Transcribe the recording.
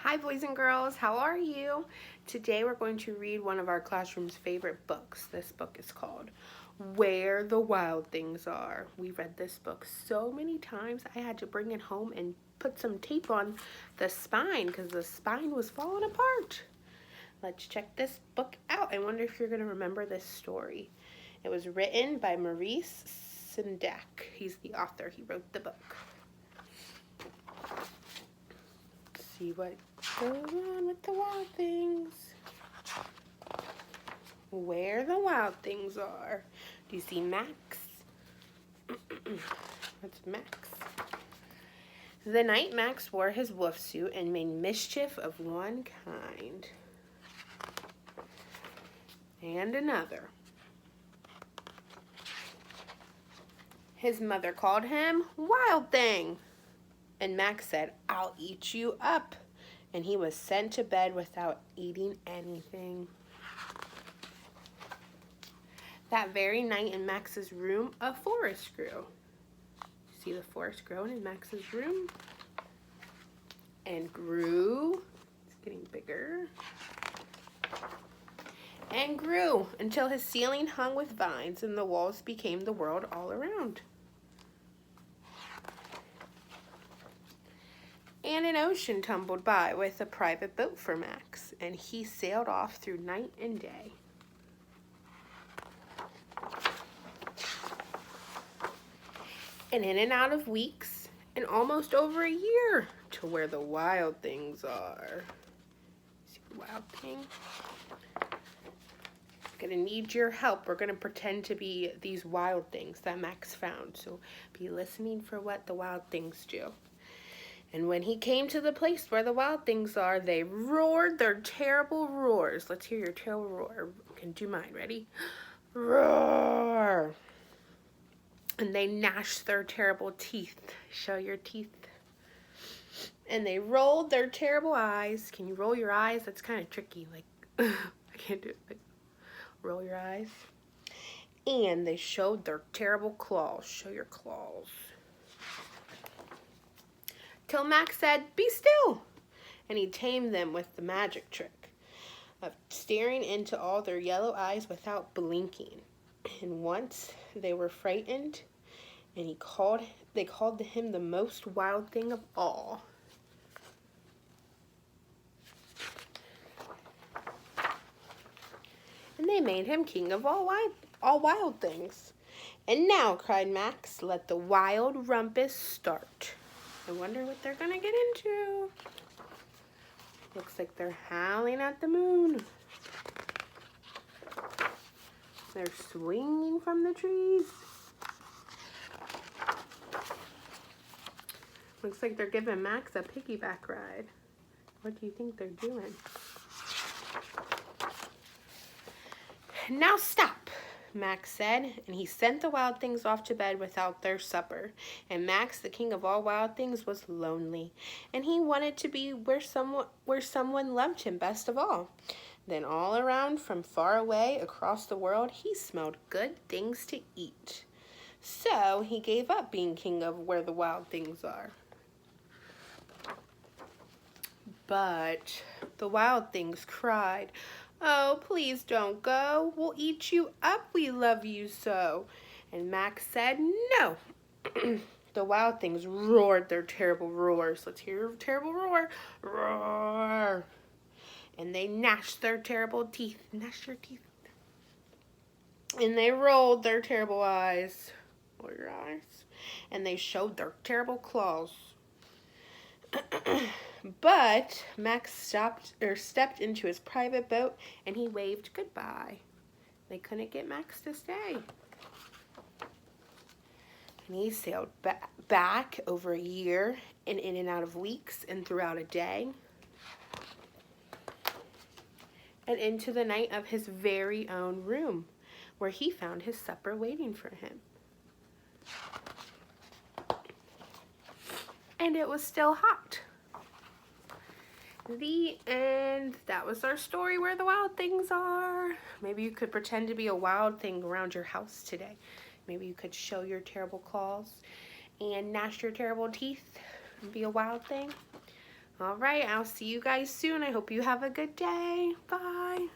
Hi boys and girls, how are you? Today we're going to read one of our classroom's favorite books. This book is called Where the Wild Things Are. We read this book so many times I had to bring it home and put some tape on the spine because the spine was falling apart. Let's check this book out. I wonder if you're going to remember this story. It was written by Maurice Sendak. He's the author. He wrote the book. See what goes on with the wild things. Where the wild things are. Do you see Max? That's Max. The night Max wore his wolf suit and made mischief of one kind and another. His mother called him Wild Thing. And Max said, "I'll eat you up." And he was sent to bed without eating anything. That very night in Max's room, a forest grew. See the forest growing in Max's room? And grew. It's getting bigger. And grew until his ceiling hung with vines and the walls became the world all around. And an ocean tumbled by with a private boat for Max, and he sailed off through night and day. And in and out of weeks, and almost over a year, to where the wild things are. See the wild thing? Gonna need your help. We're gonna pretend to be these wild things that Max found. So be listening for what the wild things do. And when he came to the place where the wild things are, they roared their terrible roars. Let's hear your terrible roar. Can do mine. Ready? Roar. And they gnashed their terrible teeth. Show your teeth. And they rolled their terrible eyes. Can you roll your eyes? That's kind of tricky. Like, I can't do it. Like, roll your eyes. And they showed their terrible claws. Show your claws. Till Max said, "Be still," and he tamed them with the magic trick of staring into all their yellow eyes without blinking. And once they were frightened, and they called him the most wild thing of all. And they made him king of all wild things. And now, cried Max, let the wild rumpus start. I wonder what they're gonna get into. Looks like they're howling at the moon. They're swinging from the trees. Looks like they're giving Max a piggyback ride. What do you think they're doing? Now stop, Max said, and he sent the wild things off to bed without their supper. And Max, the king of all wild things, was lonely, and he wanted to be where someone loved him best of all. Then all around, from far away across the world, he smelled good things to eat. So he gave up being king of where the wild things are. But the wild things cried, "Oh, please don't go. We'll eat you up. We love you so." And Max said, "No." The wild things roared their terrible roars. Let's hear your terrible roar. Roar. And they gnashed their terrible teeth. Gnash your teeth. And they rolled their terrible eyes. Roll your eyes. And they showed their terrible claws. But Max stepped into his private boat, and he waved goodbye. They couldn't get Max to stay. And he sailed back over a year, and in and out of weeks, and throughout a day, and into the night of his very own room, where he found his supper waiting for him. And it was still hot. The end. That was our story, Where the Wild Things Are. Maybe you could pretend to be a wild thing around your house today. Maybe you could show your terrible claws and gnash your terrible teeth and be a wild thing. All right, I'll see you guys soon. I hope you have a good day. Bye.